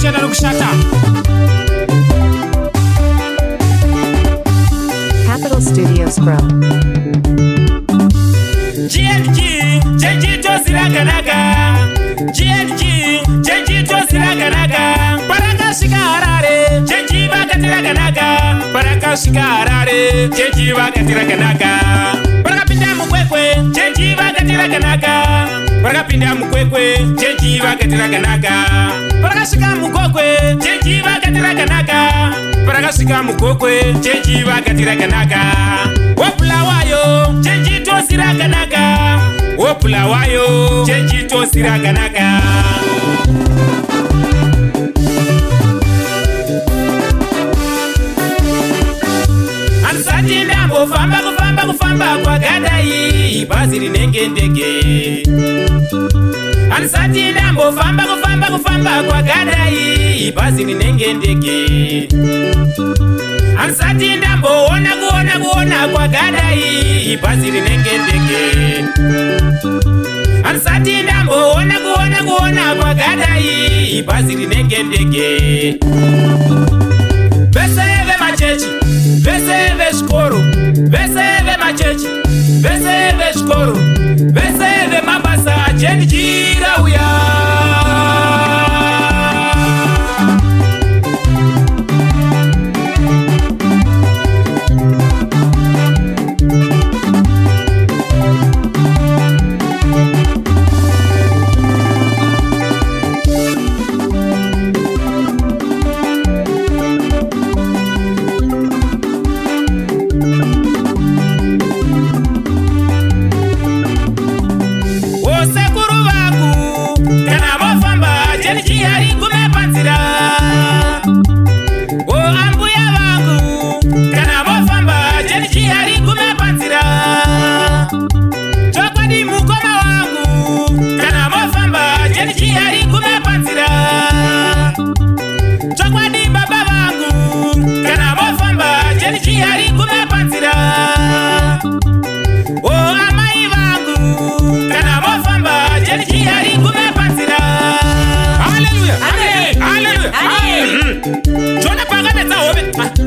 kuchena nokushata. Capital Studios Pro. GNG, Genji Tosirakanaka. GNG, Genji Tosirakanaka. Baraka Shikarare, Genji Bakatirakanaka. Baraka Shikarare, Genji Bakatirakanaka. Baraka Pinda Mukwekwe, Genji Bakatirakanaka. Baraka Pinda Mukwekwe, Genji Bakatirakanaka. Baraka Shika Mukokwe, Genji Bakatirakanaka. Baraka Shika Mukokwe, Genji Bakatirakanaka. Wapula wayo, Genji Tosirakanaka. Wapula wayo, Genji Tosirakanaka. Ansati ndambo kufamba kwa gadai basi rinenge ndege. Ansati ndambo kufamba kwa gadai basi rinenge ndege. Ansati ndambo kuona kwa gadai basi rinenge ndege. Ansati ndambo kuona kwa gadai basi rinenge ndege. Veseve machechi, veseve shkoro, veseve machechi, veseve shkoro, veseve mabasa Genjira uya.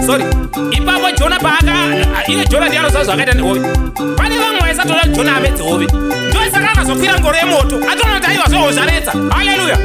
Sorry, ipapo Jona Baga, ile Jona ndiano sasa akaita ni hobi. Pani vamwe satola Jona abetse hobi. Ndio sakana sokwira ngoro yemoto. Atona tayiwa so zaretsa. Haleluya.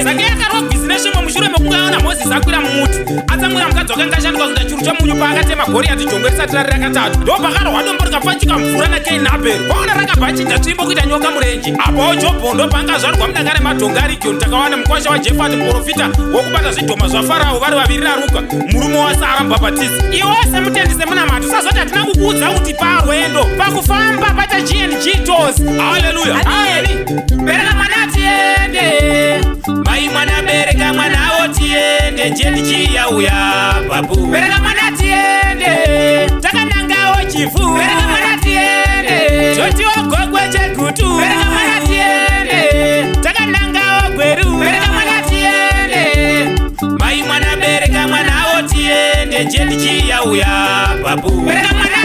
Sakeka ro business mu mushure mekungana Moses akwira mumuti. Atsamwira mukadzoka ngashandi kwa churu cha munyu paka tema gori atijongeresa tirari rakatatu. Ndo pakaro wadomborika pachika mvura na Cain Abel. Kwaona rakabachita tsvimbo kuita nyoka murenje. Apo Jobo ndo panga zvarwa mudangare madhongari Gion takawana mukwasha wa Jefati profita wokubata zvidhoma zva Farao vari vaviri raruka. Murume wa Sara Mbhabhatisi. Iwose mutendise muna matu sazoti atina kukuudza kuti parwendo pakufamba paita GNG Tours. Haleluya. Bereka mwana tiende. Mai mwana bereka mwana tiende. GNG yauya babu. Bereka mwana tiende. Takanangawo chifu. Bereka mwana tiende. Zoti ogogwe chekutu. Bereka mwana tiende. Takanangawo gweru. Bereka mwana tiende. Mai mwana bereka mwana tiende. GNG yauya babu. Bereka mwana